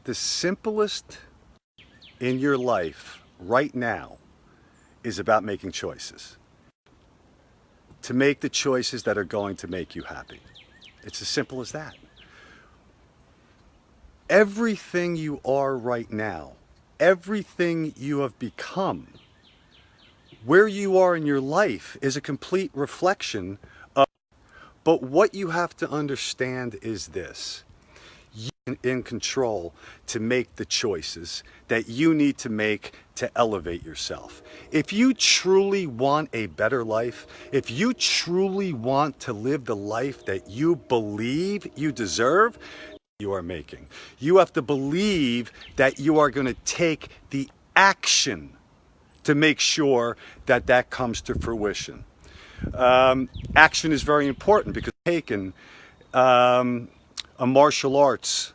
The simplest in your life right now is about making choices. To make the choices that are going to make you happy. It's as simple as that. Everything you are right now, everything you have become, where you are in your life is a complete reflection of. But what you have to understand is this. You're in control to make the choices that you need to make to elevate yourself. If you truly want a better life, if you truly want to live the life that you believe you deserve, you are making. You have to believe that you are going to take the action to make sure that that comes to fruition. Action is very important because taken a martial arts,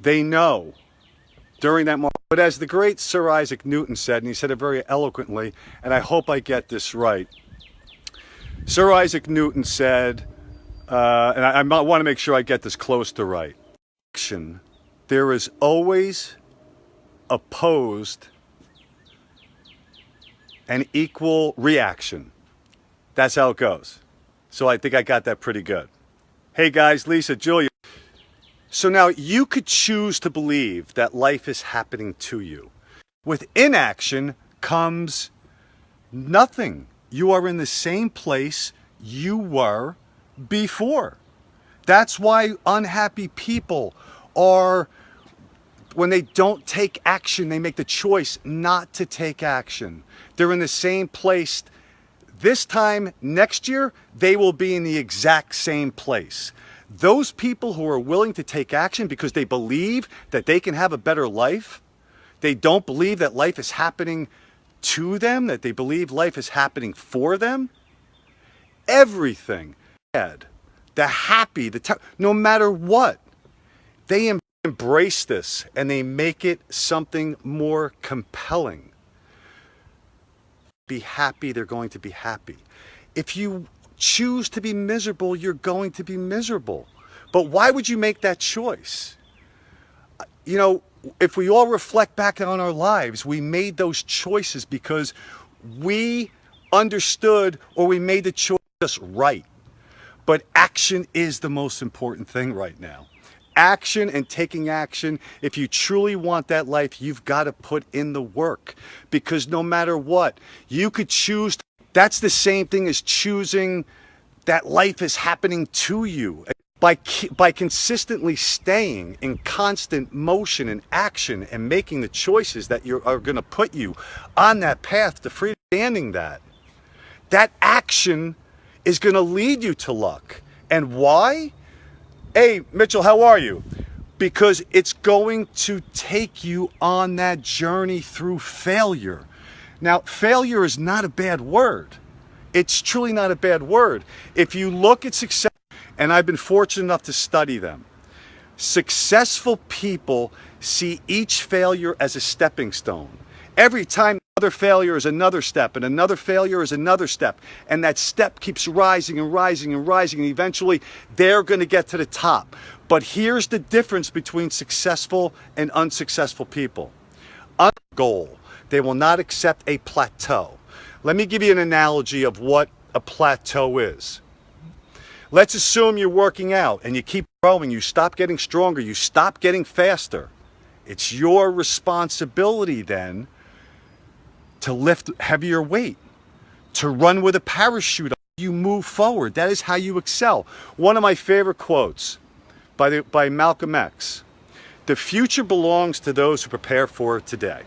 they know during that martial. But as the great Sir Isaac Newton said, and he said it very eloquently, and I hope I get this right. Sir Isaac Newton said, and I want to make sure I get this close to right. Action, there is always opposed an equal reaction. That's how it goes. So I think I got that pretty good. Hey guys, Lisa, Julia. So now you could choose to believe that life is happening to you. With inaction comes nothing. You are in the same place you were before. That's why unhappy people are, when they don't take action, they make the choice not to take action. They're in the same place. This time next year, they will be in the exact same place. Those people who are willing to take action because they believe that they can have a better life, they don't believe that life is happening to them, that they believe life is happening for them, everything, the happy, no matter what, they embrace this and they make it something more compelling. Be happy, they're going to be happy. If you choose to be miserable, you're going to be miserable. But why would you make that choice? You know, if we all reflect back on our lives, we made those choices because we understood or we made the choice just right. But action is the most important thing right now. Action and taking action. If you truly want that life, you've got to put in the work, because no matter what, you could choose. That's the same thing as choosing that life is happening to you. By consistently staying in constant motion and action and making the choices that are going to put you on that path to freedom, understanding that action is going to lead you to luck. And why? Hey, Mitchell, how are you? Because it's going to take you on that journey through failure. Now, failure is not a bad word. It's truly not a bad word. If you look at success, and I've been fortunate enough to study them, successful people see each failure as a stepping stone. Every time another failure is another step, and another failure is another step, and that step keeps rising and rising and rising, and eventually they're going to get to the top. But here's the difference between successful and unsuccessful people. On goal, they will not accept a plateau. Let me give you an analogy of what a plateau is. Let's assume you're working out and you keep growing, you stop getting stronger, you stop getting faster. It's your responsibility then to lift heavier weight, to run with a parachute. You move forward. That is how you excel. One of my favorite quotes by Malcolm X: "The future belongs to those who prepare for today."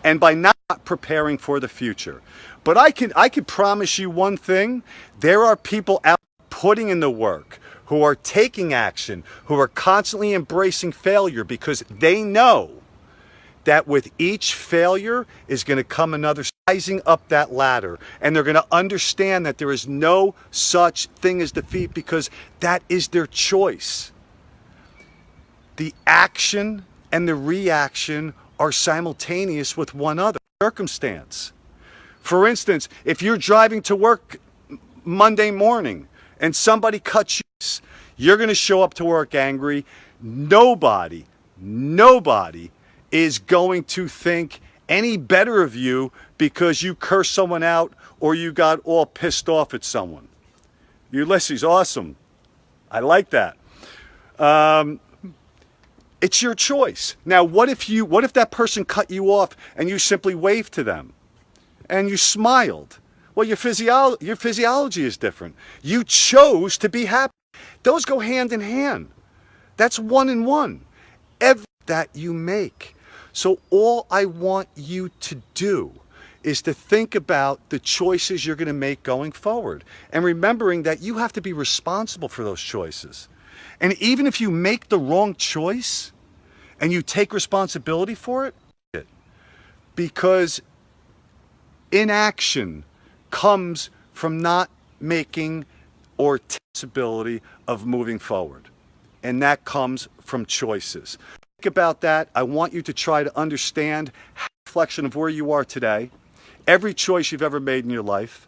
And by not preparing for the future. But I can promise you one thing: there are people out putting in the work, who are taking action, who are constantly embracing failure, because they know that with each failure is going to come another, rising up that ladder. And they're going to understand that there is no such thing as defeat, because that is their choice. The action and the reaction are simultaneous with one another. Circumstance. For instance, if you're driving to work Monday morning and somebody cuts you, you're going to show up to work angry. Nobody is going to think any better of you because you cursed someone out or you got all pissed off at someone. Ulysses, awesome. I like that. It's your choice. Now, what if that person cut you off and you simply waved to them and you smiled? Well, your physiology is different. You chose to be happy. Those go hand in hand. That's one in one. Every that you make. So all I want you to do is to think about the choices you're going to make going forward. And remembering that you have to be responsible for those choices. And even if you make the wrong choice and you take responsibility for it, because inaction comes from not making or responsibility of moving forward. And that comes from choices. Think about that. I want you to try to understand a reflection of where you are today, every choice you've ever made in your life.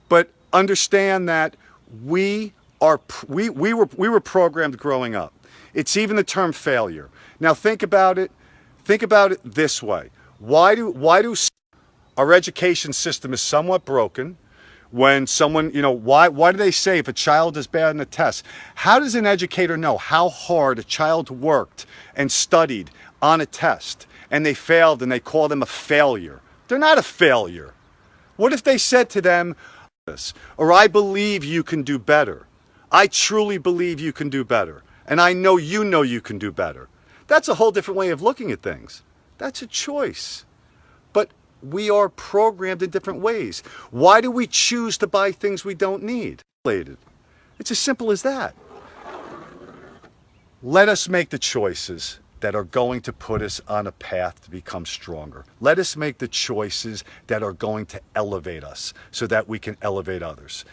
But understand that we were programmed growing up. It's even the term failure. Now think about it this way. Why do our education system is somewhat broken? When someone, why do they say if a child is bad in a test? How does an educator know how hard a child worked and studied on a test and they failed and they call them a failure? They're not a failure. What if they said to them, or I believe you can do better. I truly believe you can do better. And I know you can do better. That's a whole different way of looking at things. That's a choice. But we are programmed in different ways. Why do we choose to buy things we don't need? It's as simple as that. Let us make the choices that are going to put us on a path to become stronger. Let us make the choices that are going to elevate us so that we can elevate others.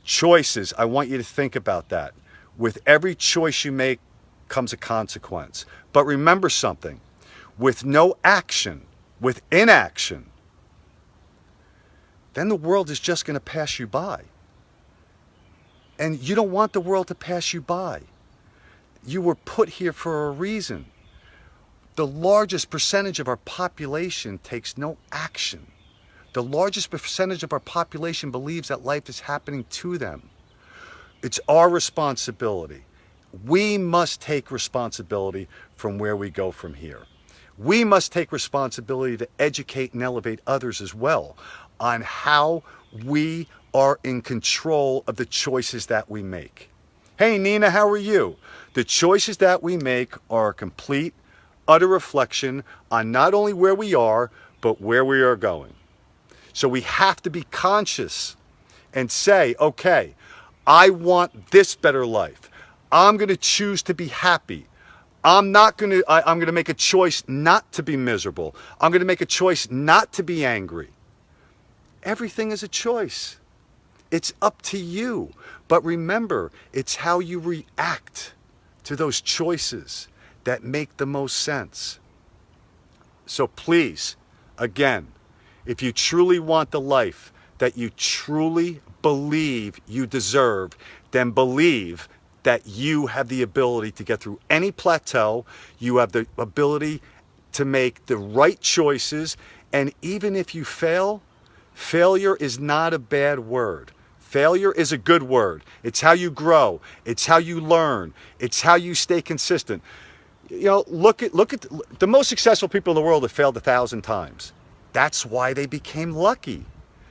Choices, I want you to think about that. With every choice you make comes a consequence. But remember something, with no action, with inaction, then the world is just going to pass you by. And you don't want the world to pass you by. You were put here for a reason. The largest percentage of our population takes no action. The largest percentage of our population believes that life is happening to them. It's our responsibility. We must take responsibility from where we go from here. We must take responsibility to educate and elevate others as well on how we are in control of the choices that we make. Hey Nina, how are you? The choices that we make are a complete, utter reflection on not only where we are, but where we are going. So we have to be conscious and say, okay, I want this better life. I'm going to choose to be happy. I'm going to make a choice not to be miserable. I'm going to make a choice not to be angry. Everything is a choice. It's up to you. But remember, it's how you react to those choices that make the most sense. So please, again, if you truly want the life that you truly believe you deserve, then believe that you have the ability to get through any plateau. You have the ability to make the right choices. And even if you fail, failure is not a bad word. Failure is a good word. It's how you grow. It's how you learn. It's how you stay consistent. Look at the most successful people in the world have failed 1,000 times. That's why they became lucky.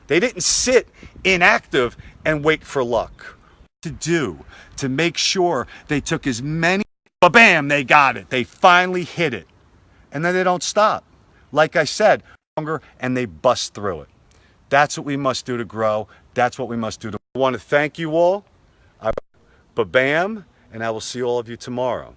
They didn't sit inactive and wait for luck. To do to make sure they took as many, bam, they got it. They finally hit it. And then they don't stop. Like I said, longer, and they bust through it. That's what we must do to grow. That's what we must do. I want to thank you all. Bam, and I will see all of you tomorrow.